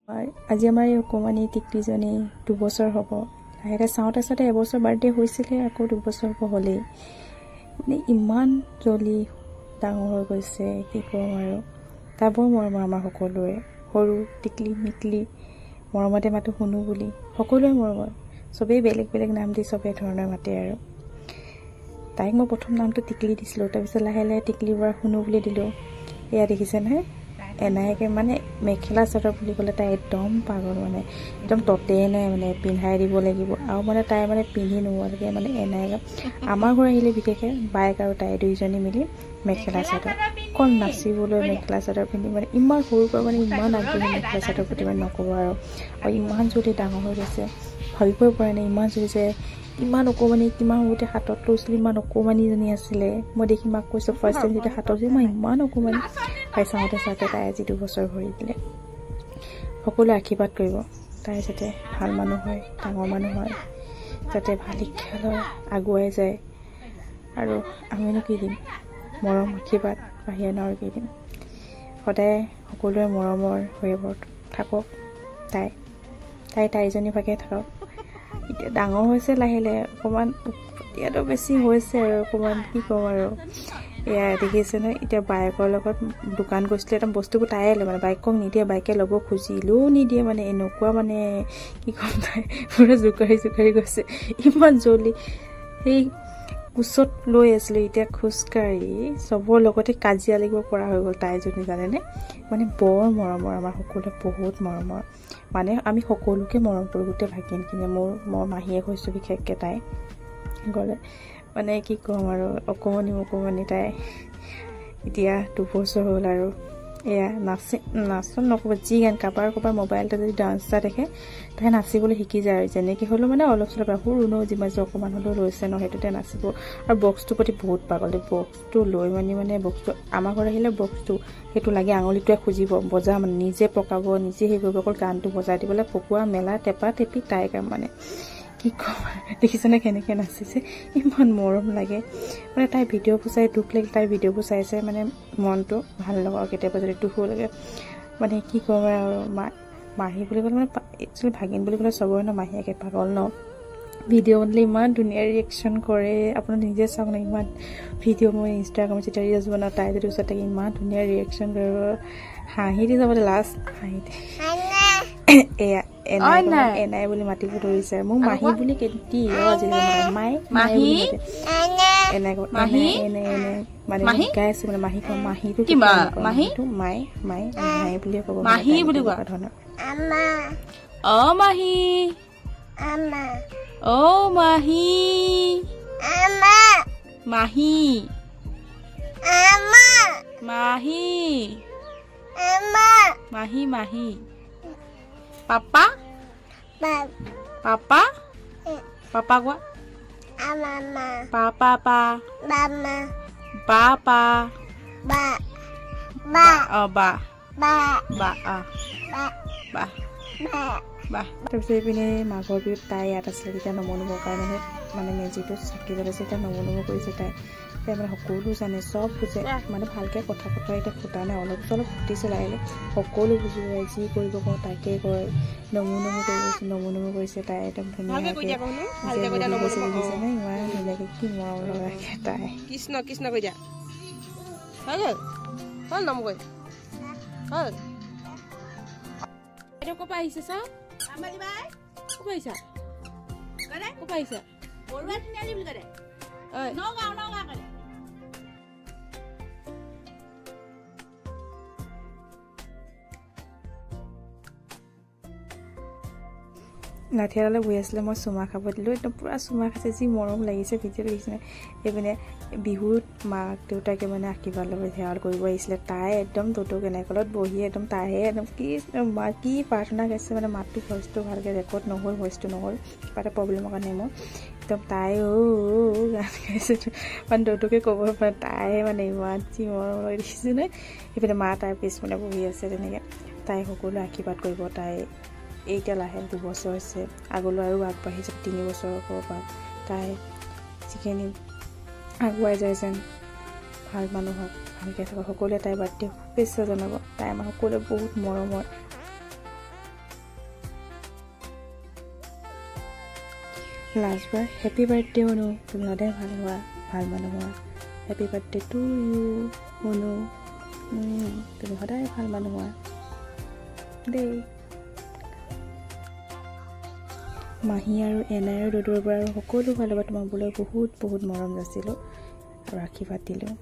আজি আমাৰ এই অকমানি টিকলিজনী 2 বছৰ হ'ব লাহে চাওঁতে চাওঁতে এবছৰ বাৰ্থডে হৈছিলে আকৌ 2 বছৰ হ'লেই মানে ইমান জলদি ডাঙৰ হৈ গৈছে কি ক'ম আৰু তাৰ বৰ মৰম আমাৰ সকলোৰে সৰু টিকলি মিকলি মৰমতে মাতো শুনো বুলি সকলোৱে মৰম সবেই বেলেগ বেলেগ নাম দি সবে ধৰণৰ মাতে আৰু তাইক মই প্ৰথম নামটো টিকলি দিছিলোঁ তাৰপিছত লাহে লাহে টিকলি বৰা শুনো বুলি দিলোঁ এয়া দেখিছে নহয় এনাইকে মানে মেখেলা চাদৰ বুলি ক'লে তাই একদম পাগল মানে একদম ততে নাই মানে পিন্ধাই দিব লাগিব আৰু মানে তাই মানে পিন্ধি নোহোৱালৈকে মানে এনাইকে আমাৰ ঘৰ আহিলে বিশেষকৈ বাইক আৰু তাই দুইজনী মিলি মেখেলা চাদৰ অকল নাচিবলৈ মেখেলা চাদৰ পিন্ধি মানে ইমান সৰুৰ পৰা মানে ইমান আগ্ৰহী মেখেলা চাদৰ প্ৰতি মানে নক'ব আৰু ইমান যদি ডাঙৰ হৈ গৈছে ভাবিবই পৰা নাই ইমান যদি ইমান অকমানি কিমান সৰুতে হাতত লৈছিলোঁ ইমান অকমানিজনী আছিলে মই দেখি মাক কৈছোঁ ফাৰ্ষ্ট টাইম যেতিয়া হাতত লৈছোঁ মই ইমান অকমানি তাই চাওঁতে চাওঁতে তাই আজি 2 বছৰ ভৰি দিলে সকলোৱে আশীৰ্বাদ কৰিব তাই যাতে ভাল মানুহ হয় ডাঙৰ মানুহ হয় যাতে ভাল শিক্ষা লয় আগুৱাই যায় আৰু আমিনো কি দিম মৰম আশীৰ্বাদ বাহিৰে আৰু কি দিম সদায় সকলোৱে মৰমৰ হৈ থাকক তাইজনী ভাগে থাকক এতিয়া ডাঙৰ হৈছে লাহে লাহে অকণমান এতিয়াতো বেছি হৈছে আৰু অকণমান কি ক'ম আৰু এয়া দেখিছে নহয় এতিয়া বাইকৰ লগত দোকান গৈছিলে একদম বস্তুবোৰ তাইয়ে লয় মানে বাইকক নিদিয়ে বাইকে ল'ব খুজিলেও নিদিয়ে মানে এনেকুৱা মানে কি ক'ম তাই পুৰা জোকাৰি গৈছে ইমান জলদি সেই কোচত লৈ আছিলোঁ এতিয়া খোজকাঢ়ি চবৰ লগতে কাজিয়া লাগিব পৰা হৈ গ'ল তাইজনী জানেনে মানে বৰ মৰমৰ আমাৰ সকলোৱে বহুত মৰমৰ মানে আমি সকলোকে মৰম কৰোঁ গোটেই ভাগিনখিনি মোৰ মাহীয়েক হৈছোঁ বিশেষকৈ তাই গ'লে মানে কি ক'ম আৰু অকণমানি তাই এতিয়া 2 বছৰ হ'ল আৰু এয়া নাচন নক'ব যি গান কাৰোবাৰ মোবাইলতে যদি ডান্স এটা দেখে তাই নাচিবলৈ শিকি যায় আৰু যেনেকৈ হ'লেও মানে অলপ চলপ সৰু ন যিমান যে অকণমান হ'লেও লৈছে ন সেইটোতে নাচিব আৰু বক্সটোৰ প্ৰতি বহুত পাগল বক্সটো লৈ মানে বক্সটো আমাৰ ঘৰত আহিলে বক্সটো সেইটো লাগে আঙুলিটোৱে খুজিব বজা মানে নিজে পকাব নিজে হেৰি কৰিব অকল গানটো বজাই দিবলৈ পকোৱা মেলা টেপা টেপি তাই কাম মানে কি ক'ম দেখিছেনে কেনেকৈ নাচিছে ইমান মৰম লাগে মানে তাই ভিডিঅ'বোৰ চাই দুখ লাগে তাই ভিডিঅ'বোৰ চাই মানে মনটো ভাল লগা কেতিয়াবা যদি দুখো লাগে মানে কি ক'ম আৰু মাহী বুলি ক'লে মানে একচুৱেলি ভাগিন বুলি ক'লে চবৰে ন মাহীয়েকে পাগল ন ভিডিঅ' বনালে ইমান ধুনীয়া ৰিয়েকশ্যন কৰে আপোনাৰ নিজে চাওক ন ইমান ভিডিঅ' মই ইনষ্টাগ্ৰামত যেতিয়া ৰিলছ বনাওঁ তাই যদি ওচৰত থাকে ইমান ধুনীয়া ৰিয়েকশ্যন কৰিব হাঁহি দি যাবলৈ লাষ্ট হাঁহি এয়া এনাই বুলি মাতিব ধৰিছে মোক মাহী বুলি কেতি মাহী মানে শিকাই আছো মানে মাহী কওঁ মাহীটো মায়ে বুলিয়ে ক'ব মাহী বুলি কোৱা ধৰণৰ অ মাহী অ মাহী মাহী মাহী মাহী মাহী পাপা পাপা পাপা কোৱা পাপা পা পাপা বা অ বা বা অ বা বা তাৰপিছত এইপিনে মাঘৰ বিহুত তাই ইয়াত আছিলে তেতিয়া নমনিবৰ কাৰণে মানে মেজিটোত চাকি জ্বলাইছে এতিয়া নমনিব কৰিছে তাই মানে সকলো জানে চব বুজে মানে ভালকৈ কথা এতিয়া ফুটা নাই অলপ চলপ ফুটিছে লাহে সকলো বুজিব যি কৰিব কওঁ তাকে কয় নমু কৰিছে তাই একদম ধুনীয়াকৈ দেখিছে নে ইমান ধুনীয়াকৈ কি মৰম লগাকে তাই কৃষ্ণ কৃষ্ণ কৈ দিয়া হ'ল নমকৈ হ'ল ক'ৰ পৰা আহিছে চাওঁ ক'ৰ পৰা আহিছা ক'ৰ পৰা আহিছা লাঠিয়ালে বহি আছিলে মই চুমা খাব দিলোঁ একদম পূৰা চুমা খাইছে যি মৰম লাগিছে ভিডিঅ' দেখিছে এইপিনে বিহুত মাক দেউতাকে মানে আশীৰ্বাদ ল'ব সেৱা কৰিব আহিছিলে তাই একদম দুটো কেনেকলত বহি একদম তাইহে একদম কি প্ৰাৰ্থনা গাইছে মানে মাতটো ভইচটো ভালকৈ ৰেকৰ্ড নহ'ল ভইচটো নহ'ল কিবা এটা প্ৰব্লেমৰ কাৰণে মই একদম তাই গান গাইছে মানে দুটোকে ক'ব পাৰে তাই মানে ইমান যি মৰম লাগি দেখিছোঁ নে সেইপিনে মা তাইৰ পিছপিনে বহি আছে তেনেকৈ তাই সকলোৱে আশীৰ্বাদ কৰিব তাই এতিয়া লাহে 2 বছৰ হৈছে আগলৈ আৰু আগবাঢ়ি যাব 3 বছৰৰ পৰা তাই যিখিনি আগুৱাই যায় যেন ভাল মানুহ হওক ভালকৈ থাকক সকলোৱে তাইৰ বাৰ্থডে শুভেচ্ছা জনাব তাই আমাৰ সকলোৱে বহুত মৰমৰ লাষ্টবাৰ হেপী বাৰ্থডে মনো, তুমি সদায় ভাল হোৱা, ভাল মানুহ হোৱা। হেপী বাৰ্থডে টু ইউ মনো, তুমি সদায় ভাল মানুহ হোৱা দেই। মাহী আৰু এনাই আৰু দদৌৰ পৰা আৰু সকলো ফালৰ পৰা তোমাক বোলে বহুত বহুত মৰম যাচিলোঁ আৰু আশীৰ্বাদ দিলোঁ।